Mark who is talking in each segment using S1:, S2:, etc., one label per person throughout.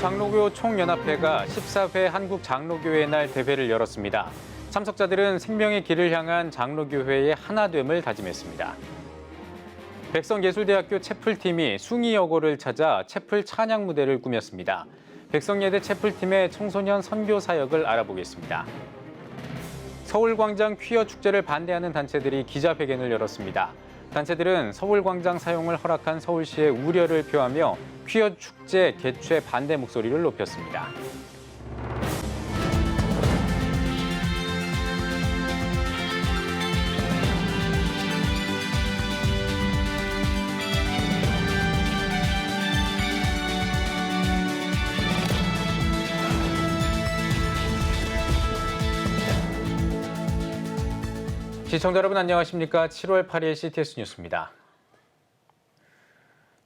S1: 장로교 총연합회가 14회 한국장로교회 날 대회를 열었습니다. 참석자들은 생명의 길을 향한 장로교회의 하나됨을 다짐했습니다. 백성예술대학교 채플팀이 숭이여고를 찾아 채플 찬양 무대를 꾸몄습니다. 백성예대 채플팀의 청소년 선교 사역을 알아보겠습니다. 서울광장 퀴어 축제를 반대하는 단체들이 기자회견을 열었습니다. 단체들은 서울광장 사용을 허락한 서울시의 우려를 표하며 퀴어 축제 개최 반대 목소리를 높였습니다. 시청자 여러분 안녕하십니까? 7월 8일 CTS 뉴스입니다.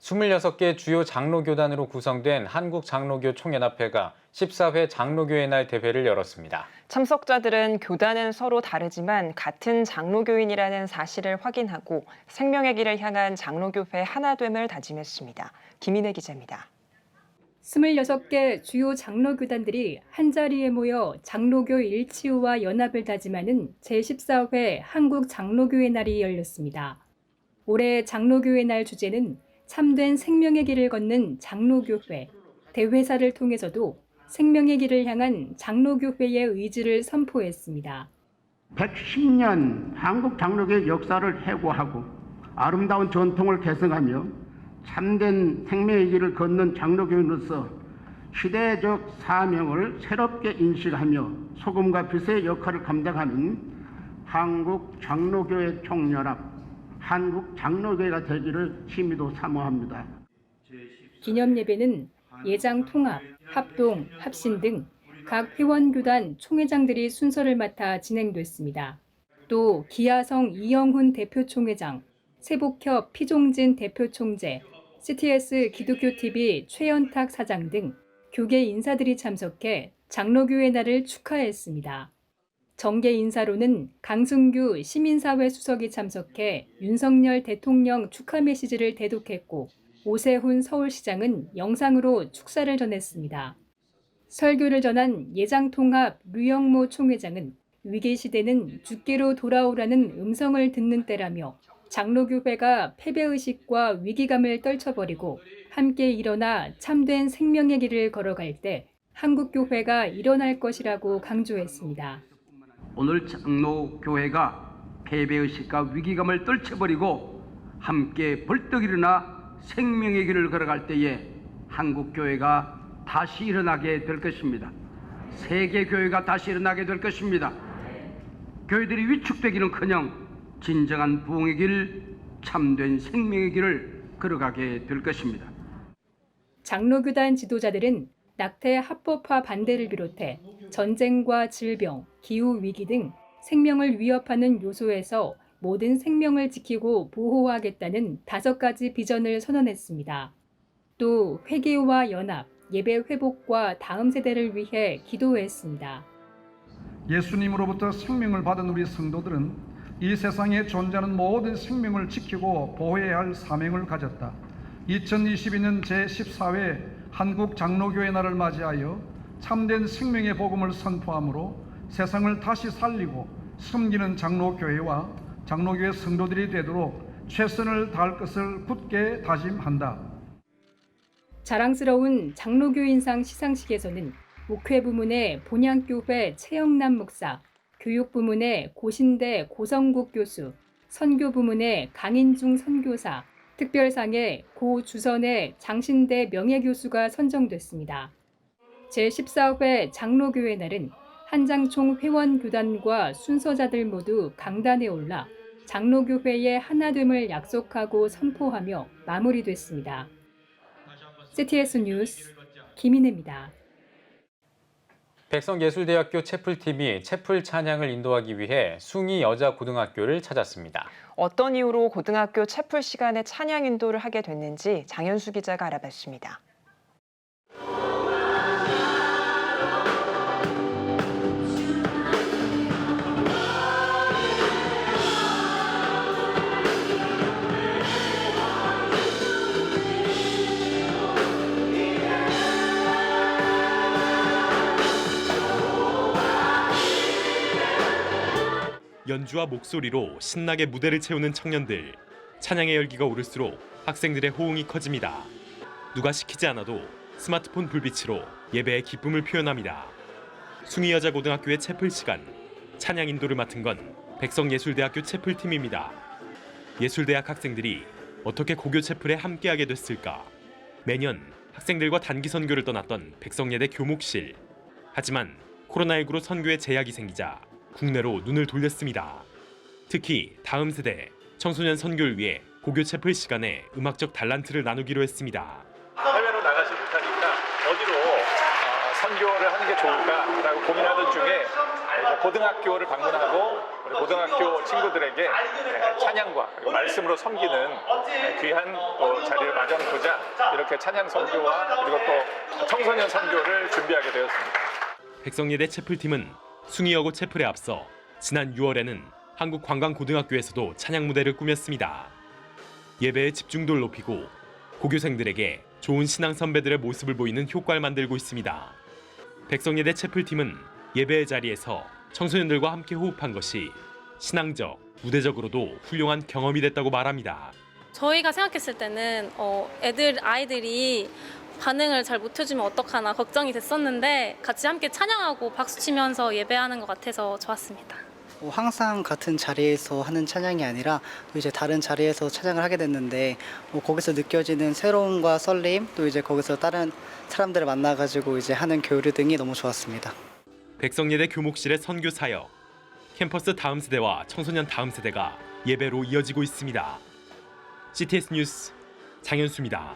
S1: 26개 주요 장로교단으로 구성된 한국장로교 총연합회가 14회 장로교회 날 대회를 열었습니다.
S2: 참석자들은 교단은 서로 다르지만 같은 장로교인이라는 사실을 확인하고 생명의 길을 향한 장로교회 하나됨을 다짐했습니다. 김인혜 기자입니다.
S3: 26개 주요 장로교단들이 한자리에 모여 장로교 일치후와 연합을 다짐하는 제14회 한국장로교회 날이 열렸습니다. 올해 장로교회 날 주제는 참된 생명의 길을 걷는 장로교회, 대회사를 통해서도 생명의 길을 향한 장로교회의 의지를 선포했습니다.
S4: 110년 한국장로교의 역사를 회고하고 아름다운 전통을 계승하며 참된 생명의 길을 걷는 장로교인으로서 시대적 사명을 새롭게 인식하며 소금과 빛의 역할을 감당하는 한국장로교회 총연합, 한국장로교회가 되기를 심히도 사모합니다.
S3: 기념예배는 예장 통합, 합동, 합신 등 각 회원교단 총회장들이 순서를 맡아 진행됐습니다. 또 기아성 이영훈 대표총회장, 세복협 피종진 대표총재, CTS 기독교TV 최연탁 사장 등 교계 인사들이 참석해 장로교회 날을 축하했습니다. 정계 인사로는 강승규 시민사회 수석이 참석해 윤석열 대통령 축하 메시지를 대독했고 오세훈 서울시장은 영상으로 축사를 전했습니다. 설교를 전한 예장통합 류영모 총회장은 위기 시대는 주께로 돌아오라는 음성을 듣는 때라며 장로교회가 패배의식과 위기감을 떨쳐버리고 함께 일어나 참된 생명의 길을 걸어갈 때 한국교회가 일어날 것이라고 강조했습니다.
S5: 오늘 장로교회가 패배의식과 위기감을 떨쳐버리고 함께 벌떡 일어나 생명의 길을 걸어갈 때에 한국교회가 다시 일어나게 될 것입니다. 세계교회가 다시 일어나게 될 것입니다. 교회들이 위축되기는커녕 진정한 부흥의 길, 참된 생명의 길을 걸어가게 될 것입니다.
S3: 장로교단 지도자들은 낙태 합법화 반대를 비롯해 전쟁과 질병, 기후위기 등 생명을 위협하는 요소에서 모든 생명을 지키고 보호하겠다는 5가지 비전을 선언했습니다. 또 회개와 연합, 예배 회복과 다음 세대를 위해 기도했습니다.
S6: 예수님으로부터 생명을 받은 우리 성도들은 이 세상에 존재하는 모든 생명을 지키고 보호해야 할 사명을 가졌다. 2022년 제14회 한국장로교회 날을 맞이하여 참된 생명의 복음을 선포함으로 세상을 다시 살리고 섬기는 장로교회와 장로교회 성도들이 되도록 최선을 다할 것을 굳게 다짐한다.
S3: 자랑스러운 장로교인상 시상식에서는 목회 부문의 본향교회 최영남 목사, 교육 부문의 고신대 고성국 교수, 선교 부문의 강인중 선교사, 특별상에 고주선의 장신대 명예교수가 선정됐습니다. 제14회 장로교회 날은 한장총 회원교단과 순서자들 모두 강단에 올라 장로교회의 하나됨을 약속하고 선포하며 마무리됐습니다. CTS 뉴스 김인혜입니다.
S1: 백성예술대학교 채플팀이 채플 찬양을 인도하기 위해 숭이 여자고등학교를 찾았습니다.
S2: 어떤 이유로 고등학교 채플 시간에 찬양 인도를 하게 됐는지 장현수 기자가 알아봤습니다.
S7: 연주와 목소리로 신나게 무대를 채우는 청년들. 찬양의 열기가 오를수록 학생들의 호응이 커집니다. 누가 시키지 않아도 스마트폰 불빛으로 예배의 기쁨을 표현합니다. 숭의여자고등학교의 채플 시간. 찬양 인도를 맡은 건 백성예술대학교 채플팀입니다. 예술대학 학생들이 어떻게 고교 채플에 함께하게 됐을까? 매년 학생들과 단기 선교를 떠났던 백성예대 교목실. 하지만 코로나19로 선교에 제약이 생기자 국내로 눈을 돌렸습니다. 특히 다음 세대 청소년 선교를 위해 고교 채플 시간에 음악적 달란트를 나누기로 했습니다.
S8: 해외로 나가지 못하니까 어디로 선교를 하는 게 좋을까라고 고민하던 중에 고등학교를 방문하고 우리 고등학교 친구들에게 찬양과 그리고 말씀으로 섬기는 귀한 또 자리를 마련하고자 이렇게 찬양 선교와 그리고 또 청소년 선교를 준비하게 되었습니다.
S7: 백성예대 채플팀은 숭의여고 채플에 앞서 지난 6월에는 한국관광고등학교에서도 찬양 무대를 꾸몄습니다. 예배의 집중도를 높이고 고교생들에게 좋은 신앙 선배들의 모습을 보이는 효과를 만들고 있습니다. 백성예대 채플팀은 예배의 자리에서 청소년들과 함께 호흡한 것이 신앙적, 무대적으로도 훌륭한 경험이 됐다고 말합니다.
S9: 저희가 생각했을 때는 아이들이 반응을 잘 못해주면 어떡하나 걱정이 됐었는데 같이 함께 찬양하고 박수치면서 예배하는 것 같아서 좋았습니다.
S10: 항상 같은 자리에서 하는 찬양이 아니라 또 이제 다른 자리에서 찬양을 하게 됐는데 거기서 느껴지는 새로움과 설렘 또 이제 거기서 다른 사람들을 만나가지고 이제 하는 교류 등이 너무 좋았습니다.
S7: 백성예대 교목실의 선교 사역, 캠퍼스 다음 세대와 청소년 다음 세대가 예배로 이어지고 있습니다. CTS 뉴스 장현수입니다.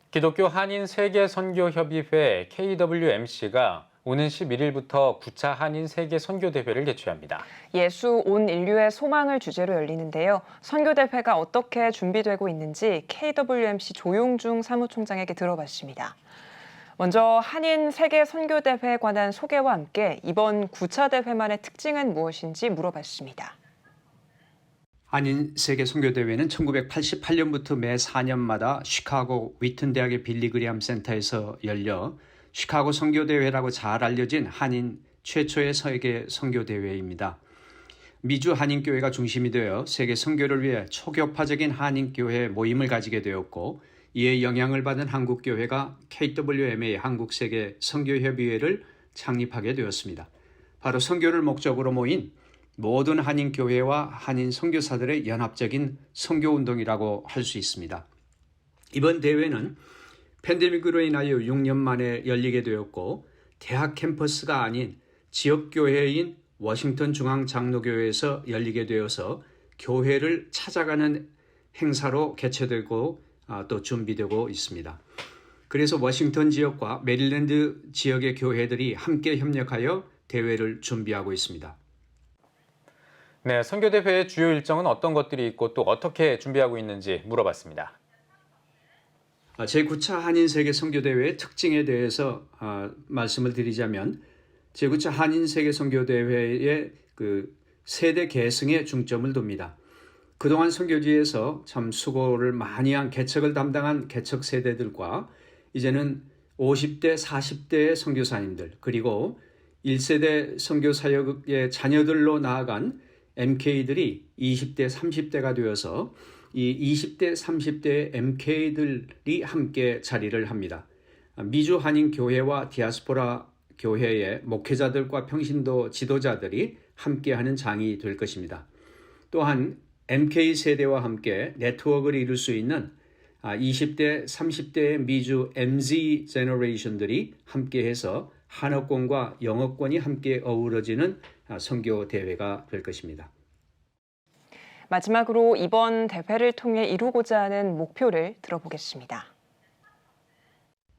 S1: 기독교 한인 세계 선교 협의회 KWMC가 오는 11일부터 9차 한인 세계 선교 대회를 개최합니다.
S2: 예수 온 인류의 소망을 주제로 열리는데요. 선교 대회가 어떻게 준비되고 있는지 KWMC 조용중 사무총장에게 들어봤습니다. 먼저 한인 세계 선교 대회에 관한 소개와 함께 이번 9차 대회만의 특징은 무엇인지 물어봤습니다.
S11: 한인 세계 선교 대회는 1988년부터 매 4년마다 시카고 위튼 대학의 빌리 그리함 센터에서 열려 시카고 선교 대회라고 잘 알려진 한인 최초의 세계 선교 대회입니다. 미주 한인교회가 중심이 되어 세계 선교를 위해 초교파적인 한인교회 모임을 가지게 되었고 이에 영향을 받은 한국교회가 KWMA 한국세계 선교협의회를 창립하게 되었습니다. 바로 선교를 목적으로 모인 모든 한인교회와 한인 선교사들의 연합적인 선교운동이라고 할 수 있습니다. 이번 대회는 팬데믹으로 인하여 6년 만에 열리게 되었고 대학 캠퍼스가 아닌 지역교회인 워싱턴 중앙장로교회에서 열리게 되어서 교회를 찾아가는 행사로 개최되고 또 준비되고 있습니다. 그래서 워싱턴 지역과 메릴랜드 지역의 교회들이 함께 협력하여 대회를 준비하고 있습니다.
S1: 네, 선교대회의 주요 일정은 어떤 것들이 있고 또 어떻게 준비하고 있는지 물어봤습니다.
S11: 제9차 한인세계 선교대회의 특징에 대해서 말씀을 드리자면 제9차 한인세계 선교대회의 세대 계승에 중점을 둡니다. 그동안 선교지에서 참 수고를 많이 한 개척을 담당한 개척 세대들과 이제는 50대, 40대의 선교사님들 그리고 1세대 선교사역의 자녀들로 나아간 MK들이 20대, 30대가 되어서 이 20대, 30대 MK들이 함께 자리를 합니다. 미주 한인 교회와 디아스포라 교회의 목회자들과 평신도 지도자들이 함께하는 장이 될 것입니다. 또한 MK 세대와 함께 네트워크를 이룰 수 있는 20대, 30대의 미주 MZ 제너레이션들이 함께해서 한어권과 영어권이 함께 어우러지는 선교 대회가 될 것입니다.
S2: 마지막으로 이번 대회를 통해 이루고자 하는 목표를 들어보겠습니다.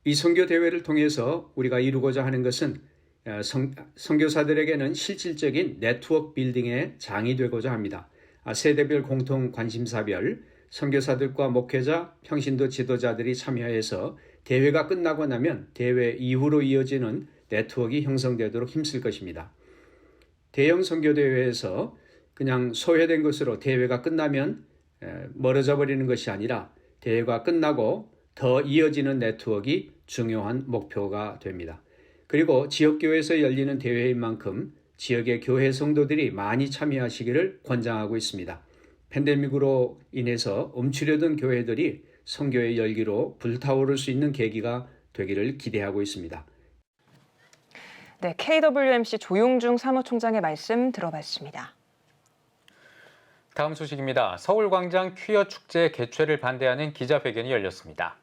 S11: 이 선교 대회를 통해서 우리가 이루고자 하는 것은 선교사들에게는 실질적인 네트워크 빌딩의 장이 되고자 합니다. 세대별 공통 관심사별 선교사들과 목회자, 평신도 지도자들이 참여해서 대회가 끝나고 나면 대회 이후로 이어지는 네트워크가 형성되도록 힘쓸 것입니다. 대형 선교대회에서 그냥 소외된 것으로 대회가 끝나면 멀어져 버리는 것이 아니라 대회가 끝나고 더 이어지는 네트워크가 중요한 목표가 됩니다. 그리고 지역교회에서 열리는 대회인 만큼 지역의 교회 성도들이 많이 참여하시기를 권장하고 있습니다. 팬데믹으로 인해서 움츠려든 교회들이 선교의 열기로 불타오를 수 있는 계기가 되기를 기대하고 있습니다.
S2: 네, KWMC 조용중 사무총장의 말씀 들어봤습니다.
S1: 다음 소식입니다. 서울광장 퀴어 축제 개최를 반대하는 기자회견이 열렸습니다.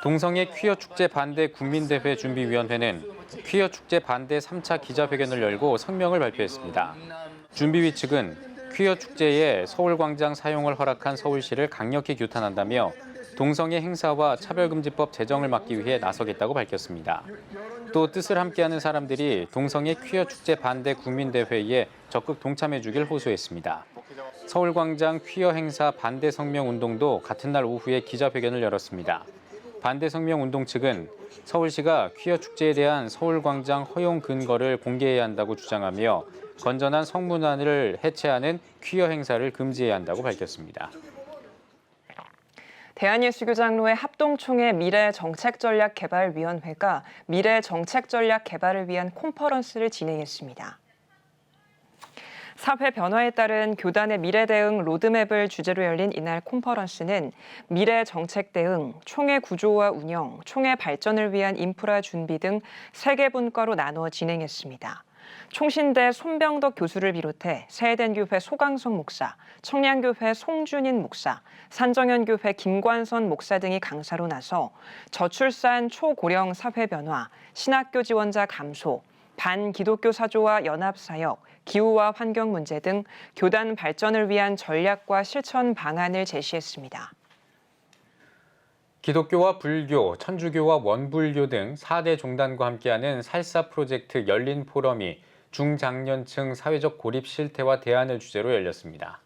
S1: 동성애 퀴어 축제 반대 국민대회 준비위원회는 퀴어 축제 반대 3차 기자회견을 열고 성명을 발표했습니다. 준비위 측은 퀴어 축제에 서울광장 사용을 허락한 서울시를 강력히 규탄한다며 동성애 행사와 차별금지법 제정을 막기 위해 나서겠다고 밝혔습니다. 또 뜻을 함께하는 사람들이 동성애 퀴어 축제 반대 국민대회에 적극 동참해주길 호소했습니다. 서울광장 퀴어 행사 반대 성명 운동도 같은 날 오후에 기자회견을 열었습니다. 반대 성명 운동 측은 서울시가 퀴어 축제에 대한 서울광장 허용 근거를 공개해야 한다고 주장하며 건전한 성문화를 해체하는 퀴어 행사를 금지해야 한다고 밝혔습니다.
S2: 대한예수교장로회 합동총회 미래정책전략개발위원회가 미래정책전략개발을 위한 컨퍼런스를 진행했습니다. 사회 변화에 따른 교단의 미래 대응 로드맵을 주제로 열린 이날 컨퍼런스는 미래 정책 대응, 총회 구조와 운영, 총회 발전을 위한 인프라 준비 등 3개 분과로 나누어 진행했습니다. 총신대 손병덕 교수를 비롯해 세해den교회 소강성 목사, 청량교회 송준인 목사, 산정현교회 김관선 목사 등이 강사로 나서 저출산 초고령 사회 변화, 신학교 지원자 감소, 반기독교 사조와 연합사역, 기후와 환경 문제 등 교단 발전을 위한 전략과 실천 방안을 제시했습니다.
S1: 기독교와 불교, 천주교와 원불교 등 4대 종단과 함께하는 살사 프로젝트 열린 포럼이 중장년층 사회적 고립 실태와 대안을 주제로 열렸습니다.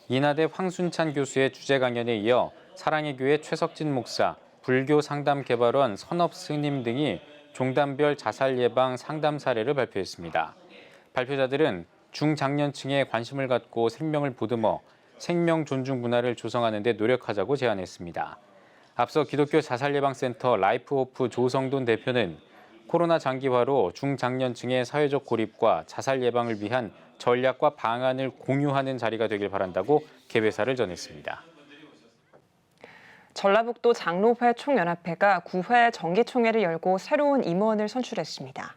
S1: 인하대 황순찬 교수의 주제 강연에 이어 사랑의 교회 최석진 목사, 불교 상담개발원 선업 스님 등이 종단별 자살 예방 상담 사례를 발표했습니다. 발표자들은 중장년층에 관심을 갖고 생명을 보듬어 생명 존중 문화를 조성하는 데 노력하자고 제안했습니다. 앞서 기독교 자살예방센터 라이프호프 조성돈 대표는 코로나 장기화로 중장년층의 사회적 고립과 자살 예방을 위한 전략과 방안을 공유하는 자리가 되길 바란다고 개회사를 전했습니다.
S2: 전라북도 장로회 총연합회가 9회 정기총회를 열고 새로운 임원을 선출했습니다.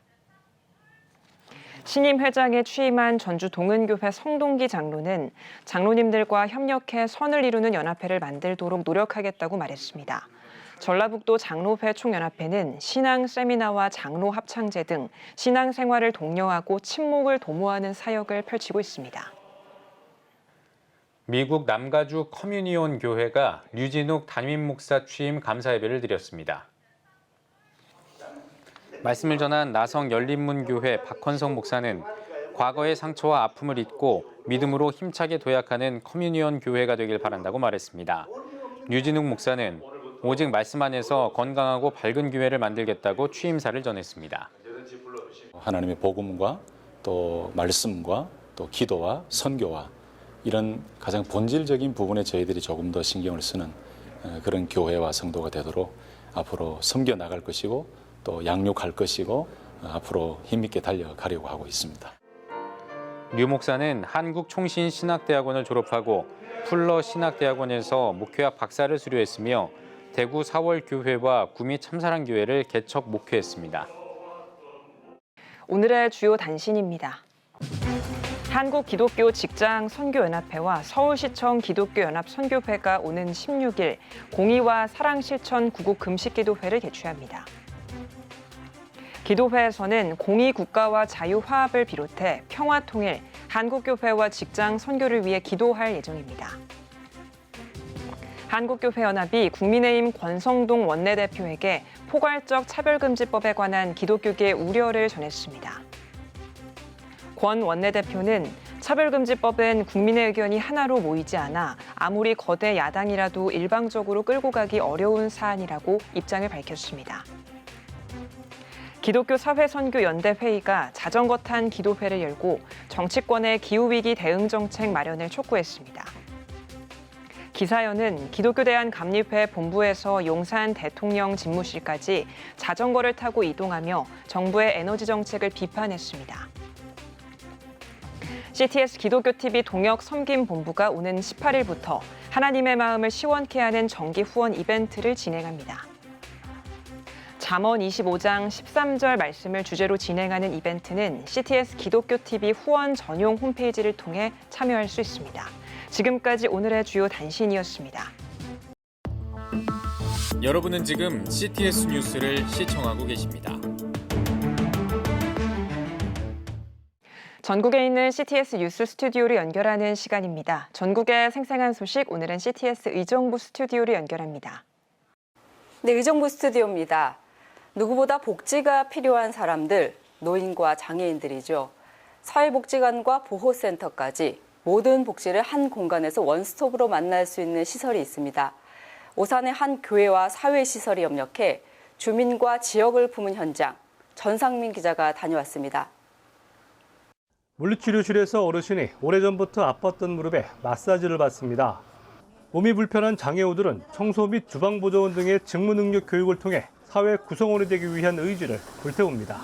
S2: 신임 회장에 취임한 전주 동은교회 성동기 장로는 장로님들과 협력해 선을 이루는 연합회를 만들도록 노력하겠다고 말했습니다. 전라북도 장로회 총연합회는 신앙 세미나와 장로 합창제 등 신앙 생활을 독려하고 친목을 도모하는 사역을 펼치고 있습니다.
S1: 미국 남가주 커뮤니온 교회가 류진욱 담임 목사 취임 감사 예배를 드렸습니다. 말씀을 전한 나성 열린문교회 박헌성 목사는 과거의 상처와 아픔을 잊고 믿음으로 힘차게 도약하는 커뮤니온 교회가 되길 바란다고 말했습니다. 류진욱 목사는 오직 말씀 안에서 건강하고 밝은 교회를 만들겠다고 취임사를 전했습니다.
S12: 하나님의 복음과 또 말씀과 또 기도와 선교와 이런 가장 본질적인 부분에 저희들이 조금 더 신경을 쓰는 그런 교회와 성도가 되도록 앞으로 섬겨 나갈 것이고 또 양육할 것이고 앞으로 힘있게 달려가려고 하고 있습니다.
S1: 류 목사는 한국총신신학대학원을 졸업하고 풀러 신학대학원에서 목회학 박사를 수료했으며 대구 사월교회와 구미 참사랑교회를 개척 목회했습니다.
S2: 오늘의 주요 단신입니다. 한국기독교 직장선교연합회와 서울시청 기독교연합선교회가 오는 16일 공의와 사랑실천 구국 금식기도회를 개최합니다. 기도회에서는 공의 국가와 자유화합을 비롯해 평화통일, 한국교회와 직장선교를 위해 기도할 예정입니다. 한국교회연합이 국민의힘 권성동 원내대표에게 포괄적 차별금지법에 관한 기독교계의 우려를 전했습니다. 권 원내대표는 차별금지법은 국민의 의견이 하나로 모이지 않아 아무리 거대 야당이라도 일방적으로 끌고 가기 어려운 사안이라고 입장을 밝혔습니다. 기독교 사회선교연대회의가 자전거 탄 기도회를 열고 정치권의 기후위기 대응 정책 마련을 촉구했습니다. 기사연은 기독교대한 감리회 본부에서 용산 대통령 집무실까지 자전거를 타고 이동하며 정부의 에너지 정책을 비판했습니다. CTS 기독교TV 동역 섬김본부가 오는 18일부터 하나님의 마음을 시원케 하는 정기 후원 이벤트를 진행합니다. 잠언 25장 13절 말씀을 주제로 진행하는 이벤트는 CTS 기독교TV 후원 전용 홈페이지를 통해 참여할 수 있습니다. 지금까지 오늘의 주요 단신이었습니다.
S1: 여러분은 지금 CTS 뉴스를 시청하고 계십니다.
S2: 전국에 있는 CTS 뉴스 스튜디오를 연결하는 시간입니다. 전국의 생생한 소식, 오늘은 CTS 의정부 스튜디오를 연결합니다.
S13: 네, 의정부 스튜디오입니다. 누구보다 복지가 필요한 사람들, 노인과 장애인들이죠. 사회복지관과 보호센터까지 모든 복지를 한 공간에서 원스톱으로 만날 수 있는 시설이 있습니다. 오산의 한 교회와 사회시설이 협력해 주민과 지역을 품은 현장, 전상민 기자가 다녀왔습니다.
S14: 물리치료실에서 어르신이 오래전부터 아팠던 무릎에 마사지를 받습니다. 몸이 불편한 장애우들은 청소 및 주방보조원 등의 직무능력 교육을 통해 사회 구성원이 되기 위한 의지를 불태웁니다.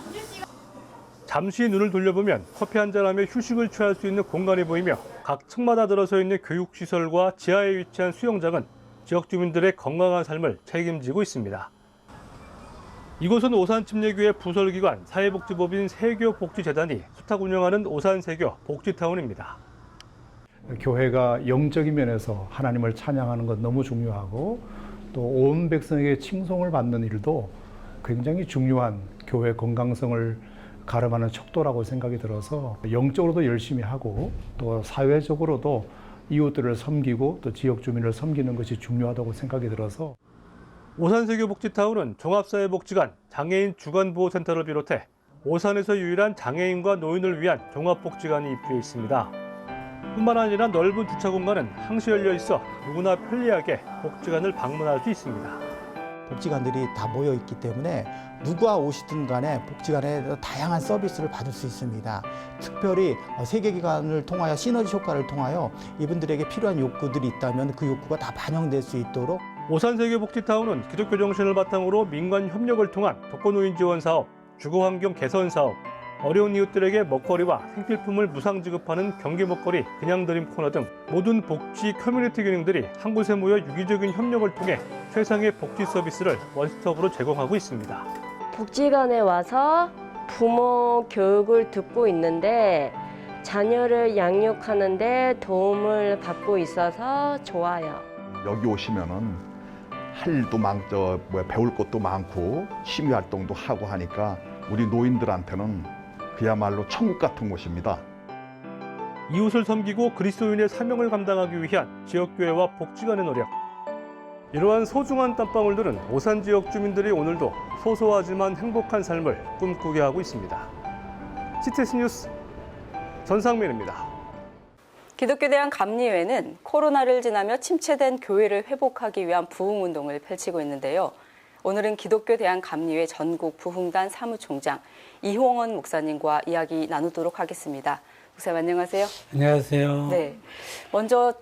S14: 잠시 눈을 돌려보면 커피 한잔하며 휴식을 취할 수 있는 공간이 보이며 각 층마다 들어서 있는 교육시설과 지하에 위치한 수영장은 지역 주민들의 건강한 삶을 책임지고 있습니다. 이곳은 오산침례교회 부설기관 사회복지법인 세교복지재단이 수탁 운영하는 오산세교 복지타운입니다.
S15: 교회가 영적인 면에서 하나님을 찬양하는 것 너무 중요하고 또 온 백성에게 칭송을 받는 일도 굉장히 중요한 교회 건강성을 가름하는 척도라고 생각이 들어서 영적으로도 열심히 하고 또 사회적으로도 이웃들을 섬기고 또 지역 주민을 섬기는 것이 중요하다고 생각이 들어서
S14: 오산세교 복지타운은 종합사회복지관, 장애인 주간보호센터를 비롯해 오산에서 유일한 장애인과 노인을 위한 종합복지관이 입주해 있습니다. 뿐만 아니라 넓은 주차 공간은 항시 열려 있어 누구나 편리하게 복지관을 방문할 수 있습니다.
S16: 복지관들이 다 모여 있기 때문에 누가 오시든 간에 복지관에 다양한 서비스를 받을 수 있습니다. 특별히 세계기관을 통하여 시너지 효과를 통하여 이분들에게 필요한 욕구들이 있다면 그 욕구가 다 반영될 수 있도록
S14: 오산세교 복지타운은 기독교 정신을 바탕으로 민관 협력을 통한 독거노인 지원 사업, 주거환경 개선 사업, 어려운 이웃들에게 먹거리와 생필품을 무상 지급하는 경기 먹거리 그냥 드림 코너 등 모든 복지 커뮤니티 기능들이 한 곳에 모여 유기적인 협력을 통해 최상의 복지 서비스를 원스톱으로 제공하고 있습니다.
S17: 복지관에 와서 부모 교육을 듣고 있는데 자녀를 양육하는 데 도움을 받고 있어서 좋아요.
S18: 여기 오시면은 할 일도 많고 배울 것도 많고 취미 활동도 하고 하니까 우리 노인들한테는 그야말로 천국 같은 곳입니다.
S14: 이웃을 섬기고 그리스도인의 사명을 감당하기 위한 지역교회와 복지관의 노력. 이러한 소중한 땀방울들은 오산 지역 주민들이 오늘도 소소하지만 행복한 삶을 꿈꾸게 하고 있습니다. CTS 뉴스 전상민입니다.
S13: 기독교대한 감리회는 코로나를 지나며 침체된 교회를 회복하기 위한 부흥운동을 펼치고 있는데요. 오늘은 기독교대한 감리회 전국 부흥단 사무총장 이홍원 목사님과 이야기 나누도록 하겠습니다. 목사님 안녕하세요.
S19: 안녕하세요.
S13: 네, 먼저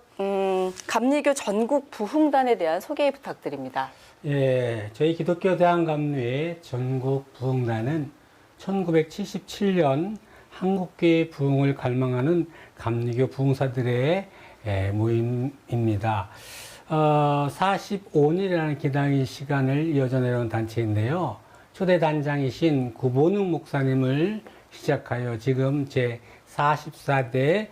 S13: 감리교 전국 부흥단에 대한 소개 부탁드립니다.
S19: 예, 저희 기독교대한 감리회 전국 부흥단은 1977년 한국교회 부흥을 갈망하는 감리교 부흥사들의 모임입니다. 45년이라는 기다린 시간을 이어져 내려온 단체인데요. 초대 단장이신 구본웅 목사님을 시작하여 지금 제 44대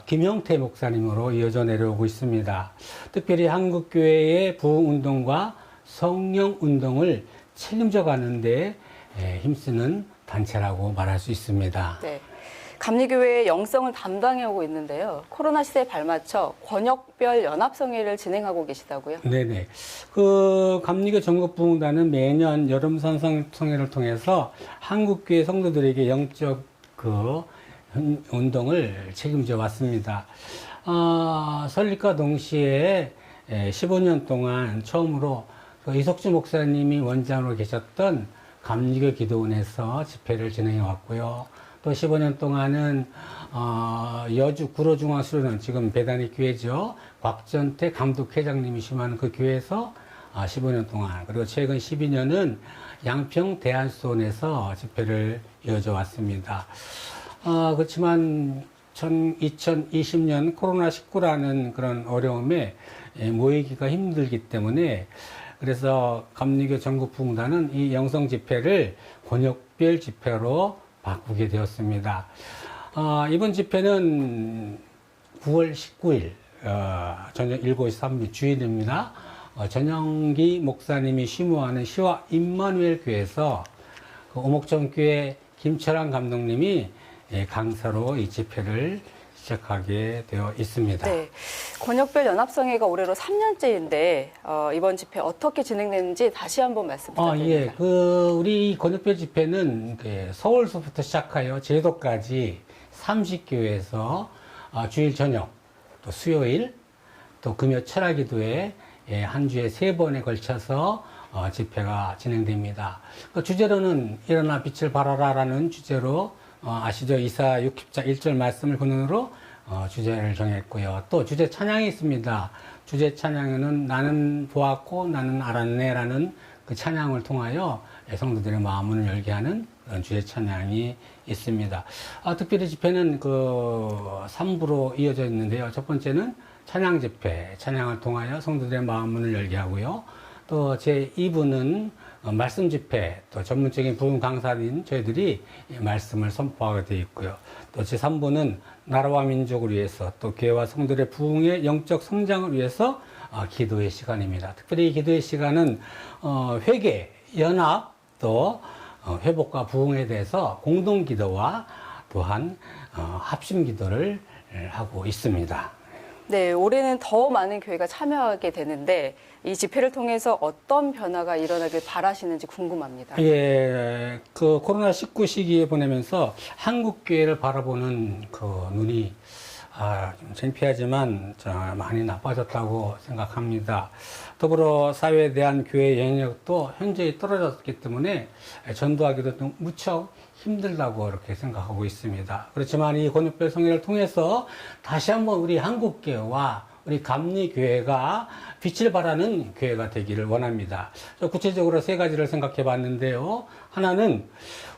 S19: 김형태 목사님으로 이어져 내려오고 있습니다. 특별히 한국교회의 부흥운동과 성령운동을 책임져 가는 데 힘쓰는 단체라고 말할 수 있습니다.
S13: 네. 감리교회의 영성을 담당해오고 있는데요. 코로나 시대에 발맞춰 권역별 연합성회를 진행하고 계시다고요?
S19: 네네. 감리교 전국부흥단은 매년 여름 선성회를 통해서 한국교회 성도들에게 영적 운동을 책임져 왔습니다. 설립과 동시에 15년 동안 처음으로 이석주 목사님이 원장으로 계셨던 감리교 기도원에서 집회를 진행해 왔고요. 또 15년 동안은 여주 구로중앙수련원, 지금 배단위 교회죠. 곽전태 감독회장님이 심하는 그 교회에서 15년 동안, 그리고 최근 12년은 양평 대한수원에서 집회를 이어져 왔습니다. 그렇지만 2020년 코로나19라는 그런 어려움에 모이기가 힘들기 때문에, 그래서 감리교 전국부흥단은 이 영성 집회를 권역별 집회로 바꾸게 되었습니다. 이번 집회는 9월 19일 저녁 7시 3분 주일입니다. 전영기 목사님이 심호하는 시와 임마누엘 교회에서 오목정교회 김철환 감독님이 강사로 이 집회를 시작하게 되어 있습니다.
S13: 네, 권역별 연합성회가 올해로 3년째인데 이번 집회 어떻게 진행되는지 다시 한번 말씀 부탁드립니다.
S19: 예, 우리 권역별 집회는 서울서부터 시작하여 제도까지 30교회에서 주일 저녁, 또 수요일, 또 금요 철야기도에 한 주에 3번에 걸쳐서 집회가 진행됩니다. 주제로는 일어나 빛을 발하라라는 주제로 아시죠? 이사 60장 1절 말씀을 근원으로 주제를 정했고요. 또 주제 찬양이 있습니다. 주제 찬양에는 나는 보았고 나는 알았네라는 그 찬양을 통하여 성도들의 마음을 열게 하는 그런 주제 찬양이 있습니다. 특별히 집회는 3부로 이어져 있는데요. 첫 번째는 찬양 집회, 찬양을 통하여 성도들의 마음을 열게 하고요. 또 제2부는 말씀 집회, 또 전문적인 부흥 강사인 저희들이 말씀을 선포하게 되어 있고요. 또 제3부는 나라와 민족을 위해서, 또 교회와 성도들의 부흥의 영적 성장을 위해서 기도의 시간입니다. 특별히 이 기도의 시간은 회개, 연합, 또 회복과 부흥에 대해서 공동 기도와 또한 합심 기도를 하고 있습니다.
S13: 네, 올해는 더 많은 교회가 참여하게 되는데 이 집회를 통해서 어떤 변화가 일어나길 바라시는지 궁금합니다.
S19: 예, 코로나19 시기에 보내면서 한국 교회를 바라보는 눈이 좀 창피하지만 많이 나빠졌다고 생각합니다. 더불어 사회에 대한 교회의 영향력도 현저히 떨어졌기 때문에 전도하기도 좀 무척 힘들다고 이렇게 생각하고 있습니다. 그렇지만 이 권역별 성회를 통해서 다시 한번 우리 한국교회와 우리 감리교회가 빛을 발하는 교회가 되기를 원합니다. 구체적으로 3가지를 생각해 봤는데요. 하나는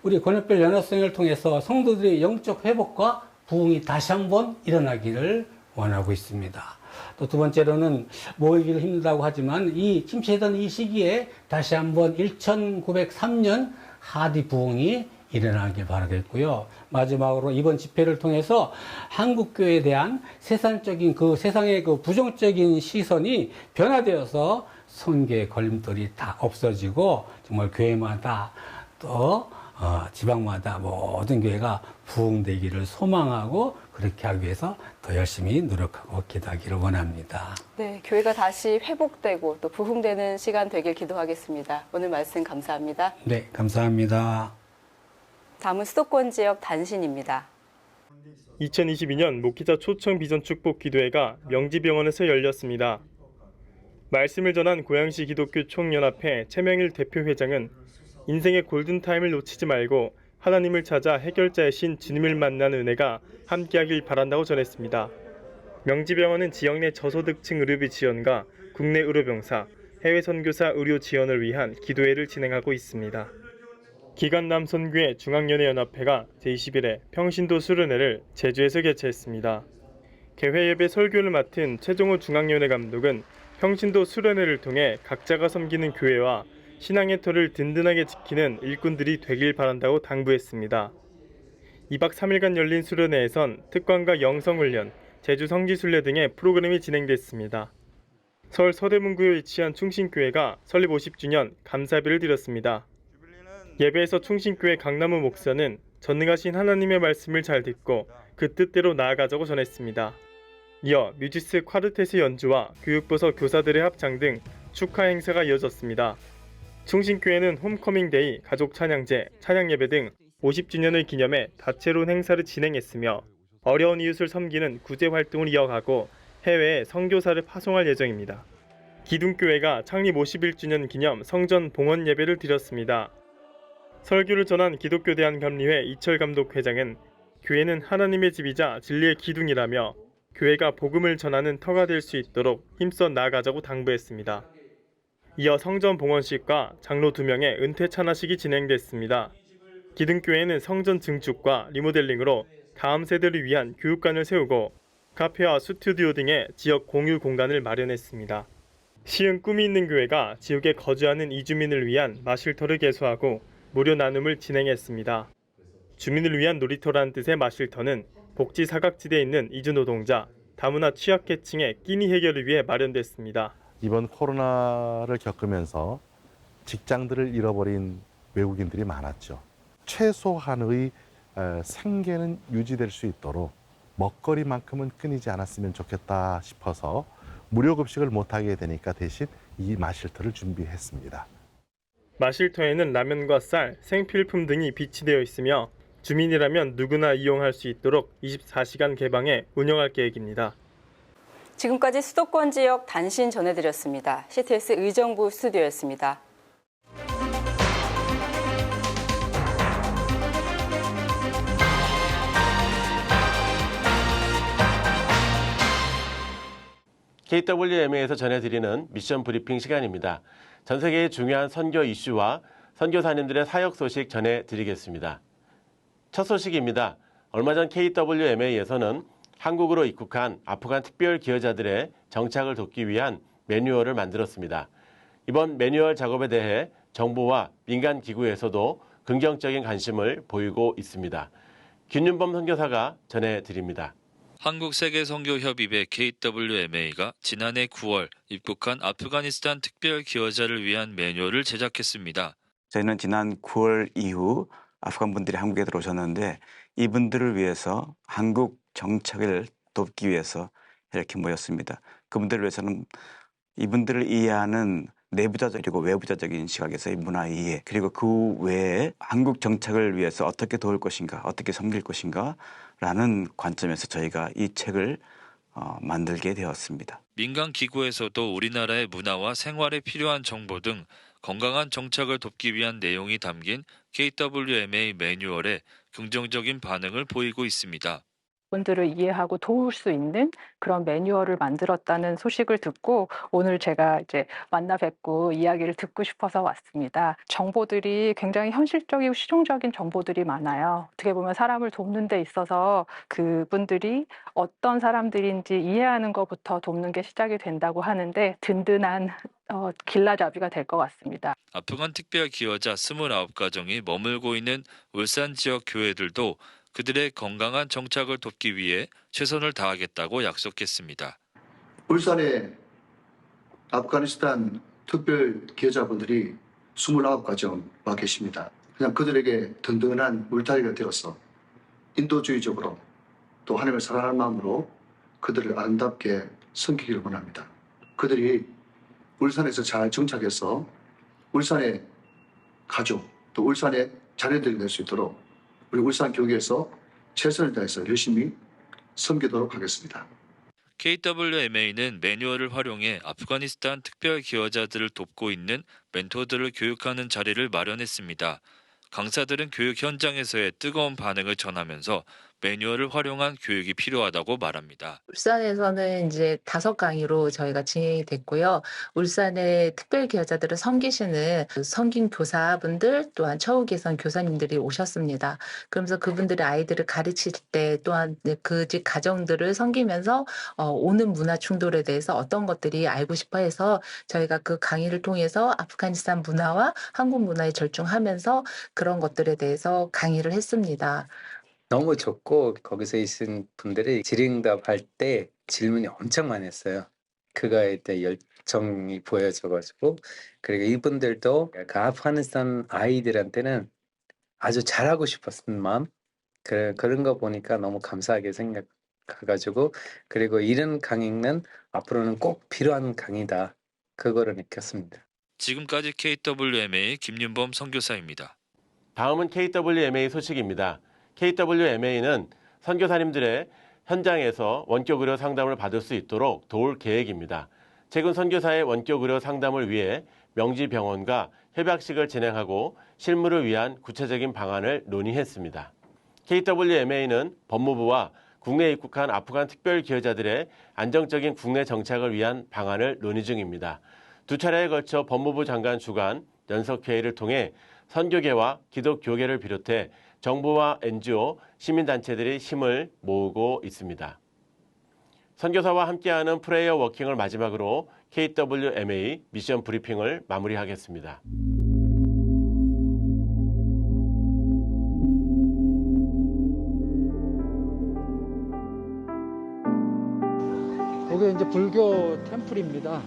S19: 우리 권역별 연합성회를 통해서 성도들의 영적 회복과 부흥이 다시 한번 일어나기를 원하고 있습니다. 또 두 번째로는 모이기를 힘들다고 하지만 이 침체던 이 시기에 다시 한번 1903년 하디 부흥이 일어나길 바라겠고요. 마지막으로 이번 집회를 통해서 한국교회에 대한 세상의 부정적인 시선이 변화되어서 선교의 걸림돌이 다 없어지고 정말 교회마다 또 지방마다 모든 교회가 부흥되기를 소망하고 그렇게 하기 위해서 더 열심히 노력하고 기도하기를 원합니다.
S13: 네, 교회가 다시 회복되고 또 부흥되는 시간 되길 기도하겠습니다. 오늘 말씀 감사합니다.
S19: 네, 감사합니다.
S13: 다음은 수도권 지역 단신입니다.
S20: 2022년 목회자 초청 비전 축복 기도회가 명지병원에서 열렸습니다. 말씀을 전한 고양시 기독교 총연합회 최명일 대표회장은 인생의 골든타임을 놓치지 말고 하나님을 찾아 해결자이신 주님을 만나는 은혜가 함께하길 바란다고 전했습니다. 명지병원은 지역 내 저소득층 의료비 지원과 국내 의료병사, 해외 선교사 의료 지원을 위한 기도회를 진행하고 있습니다. 기간남선교회 중앙연회연합회가 제20일에 평신도 수련회를 제주에서 개최했습니다. 개회 예배 설교를 맡은 최종호 중앙연회 감독은 평신도 수련회를 통해 각자가 섬기는 교회와 신앙의 터를 든든하게 지키는 일꾼들이 되길 바란다고 당부했습니다. 2박 3일간 열린 수련회에선 특강과 영성훈련, 제주 성지순례 등의 프로그램이 진행됐습니다. 서울 서대문구에 위치한 충신교회가 설립 50주년 감사비를 드렸습니다. 예배에서 충신교회 강남우 목사는 전능하신 하나님의 말씀을 잘 듣고 그 뜻대로 나아가자고 전했습니다. 이어 뮤지스 콰르텟의 연주와 교육부서 교사들의 합창 등 축하 행사가 이어졌습니다. 충신교회는 홈커밍데이, 가족 찬양제, 찬양예배 등 50주년을 기념해 다채로운 행사를 진행했으며 어려운 이웃을 섬기는 구제 활동을 이어가고 해외에 선교사를 파송할 예정입니다. 기둥교회가 창립 51주년 기념 성전 봉헌 예배를 드렸습니다. 설교를 전한 기독교 대한감리회 이철 감독 회장은 교회는 하나님의 집이자 진리의 기둥이라며 교회가 복음을 전하는 터가 될 수 있도록 힘써 나아가자고 당부했습니다. 이어 성전 봉헌식과 장로 2명의 은퇴 찬화식이 진행됐습니다. 기둥교회는 성전 증축과 리모델링으로 다음 세대를 위한 교육관을 세우고 카페와 스튜디오 등의 지역 공유 공간을 마련했습니다. 시흥 꿈이 있는 교회가 지역에 거주하는 이주민을 위한 마실터를 개소하고 무료 나눔을 진행했습니다. 주민을 위한 놀이터라는 뜻의 마실터는 복지 사각지대에 있는 이주노동자, 다문화 취약계층의 끼니 해결을 위해 마련됐습니다.
S21: 이번 코로나를 겪으면서 직장들을 잃어버린 외국인들이 많았죠. 최소한의 생계는 유지될 수 있도록 먹거리만큼은 끊이지 않았으면 좋겠다 싶어서 무료 급식을 못하게 되니까 대신 이 마실터를 준비했습니다.
S20: 마실터에는 라면과 쌀, 생필품 등이 비치되어 있으며 주민이라면 누구나 이용할 수 있도록 24시간 개방해 운영할 계획입니다.
S13: 지금까지 수도권 지역 단신 전해드렸습니다. CTS 의정부 스튜디오였습니다.
S22: KWMA에서 전해드리는 미션 브리핑 시간입니다. 전 세계의 중요한 선교 이슈와 선교사님들의 사역 소식 전해드리겠습니다. 첫 소식입니다. 얼마 전 KWMA에서는 한국으로 입국한 아프간 특별 기여자들의 정착을 돕기 위한 매뉴얼을 만들었습니다. 이번 매뉴얼 작업에 대해 정부와 민간 기구에서도 긍정적인 관심을 보이고 있습니다. 김윤범 선교사가 전해드립니다.
S23: 한국세계선교협의회 KWMA가 지난해 9월 입국한 아프가니스탄 특별 기여자를 위한 매뉴얼을 제작했습니다.
S24: 저희는 지난 9월 이후 아프간 분들이 한국에 들어오셨는데 이분들을 위해서 한국 정착을 돕기 위해서 이렇게 모였습니다. 그분들을 위해서는 이분들을 이해하는 내부자적이고 외부자적인 시각에서의 문화 이해, 그리고 그 외에 한국 정착을 위해서 어떻게 도울 것인가, 어떻게 섬길 것인가 라는 관점에서 저희가 이 책을 만들게 되었습니다.
S23: 민간 기구에서도 우리나라의 문화와 생활에 필요한 정보 등 건강한 정착을 돕기 위한 내용이 담긴 KWMA 매뉴얼에 긍정적인 반응을 보이고 있습니다.
S25: 분들을 이해하고 도울 수 있는 그런 매뉴얼을 만들었다는 소식을 듣고 오늘 제가 이제 만나 뵙고 이야기를 듣고 싶어서 왔습니다. 정보들이 굉장히 현실적이고 실용적인 정보들이 많아요. 어떻게 보면 사람을 돕는 데 있어서 그분들이 어떤 사람들인지 이해하는 것부터 돕는 게 시작이 된다고 하는데 든든한 길라잡이가 될 것 같습니다.
S23: 아프간 특별 기여자 29가정이 머물고 있는 울산 지역 교회들도 그들의 건강한 정착을 돕기 위해 최선을 다하겠다고 약속했습니다.
S26: 울산에 아프가니스탄 특별 기여자분들이 29가정 와 계십니다. 그냥 그들에게 든든한 울타리가 되어서 인도주의적으로 또 하나님을 사랑하는 마음으로 그들을 아름답게 섬기기를 원합니다. 그들이 울산에서 잘 정착해서 울산의 가족 또 울산의 자녀들이 될 수 있도록 우리 울산교회에서 최선을 다해서 열심히 섬기도록 하겠습니다.
S23: KWMA는 매뉴얼을 활용해 아프가니스탄 특별 기여자들을 돕고 있는 멘토들을 교육하는 자리를 마련했습니다. 강사들은 교육 현장에서의 뜨거운 반응을 전하면서 매뉴얼을 활용한 교육이 필요하다고 말합니다.
S27: 울산에서는 이제 5강의로 저희가 진행이 됐고요. 울산의 특별 기여자들을 섬기시는 성긴 교사분들 또한 처우 개선 교사님들이 오셨습니다. 그러면서 그분들의 아이들을 가르칠 때 또한 그 집 가정들을 섬기면서 오는 문화 충돌에 대해서 어떤 것들이 알고 싶어 해서 저희가 그 강의를 통해서 아프가니스탄 문화와 한국 문화에 절충하면서 그런 것들에 대해서 강의를 했습니다.
S28: 너무 좋고 거기서 있은 분들이 질의응답할 때 질문이 엄청 많았어요. 그거에 대해 열정이 보여져가지고 그리고 이분들도 그 아프가니스탄 아이들한테는 아주 잘하고 싶었던 마음 그런 거 보니까 너무 감사하게 생각해가지고 그리고 이런 강의는 앞으로는 꼭 필요한 강의다. 그거를 느꼈습니다.
S23: 지금까지 KWMA 김윤범 선교사입니다.
S22: 다음은 KWMA 소식입니다. KWMA는 선교사님들의 현장에서 원격 의료 상담을 받을 수 있도록 도울 계획입니다. 최근 선교사의 원격 의료 상담을 위해 명지병원과 협약식을 진행하고 실무를 위한 구체적인 방안을 논의했습니다. KWMA는 법무부와 국내에 입국한 아프간 특별 기여자들의 안정적인 국내 정착을 위한 방안을 논의 중입니다. 두 차례에 걸쳐 법무부 장관 주관 연석회의를 통해 선교계와 기독교계를 비롯해 정부와 NGO, 시민단체들이 힘을 모으고 있습니다. 선교사와 함께하는 프레이어 워킹을 마지막으로 KWMA 미션 브리핑을 마무리하겠습니다.
S3: 이게 이제 불교 템플입니다.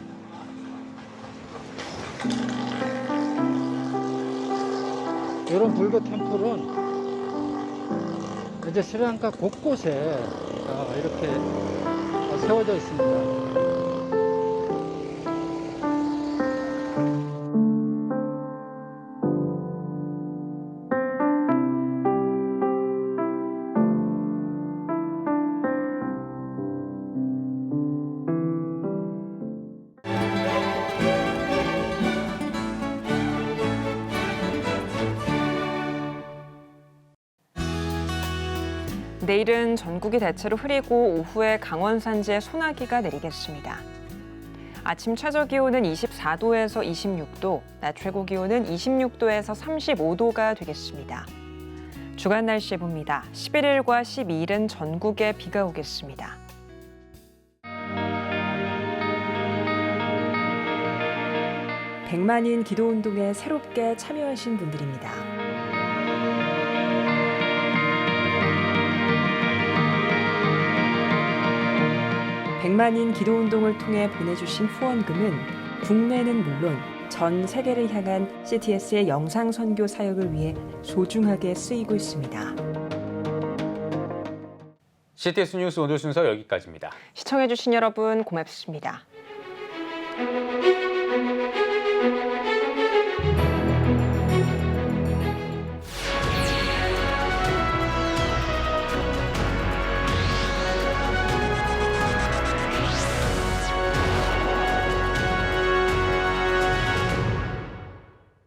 S3: 이런 불교 템플은 이제 스리랑카 곳곳에 이렇게 세워져 있습니다.
S2: 내일은 전국이 대체로 흐리고 오후에 강원 산지에 소나기가 내리겠습니다. 아침 최저 기온은 24도에서 26도, 낮 최고 기온은 26도에서 35도가 되겠습니다. 주간 날씨 봅니다. 11일과 12일은 전국에 비가 오겠습니다. 백만인 기도운동에 새롭게 참여하신 분들입니다. 백만인 기도운동을 통해 보내주신 후원금은 국내는 물론 전 세계를 향한 CTS의 영상 선교 사역을 위해 소중하게 쓰이고 있습니다.
S1: CTS 뉴스 오늘 순서 여기까지입니다.
S2: 시청해주신 여러분 고맙습니다.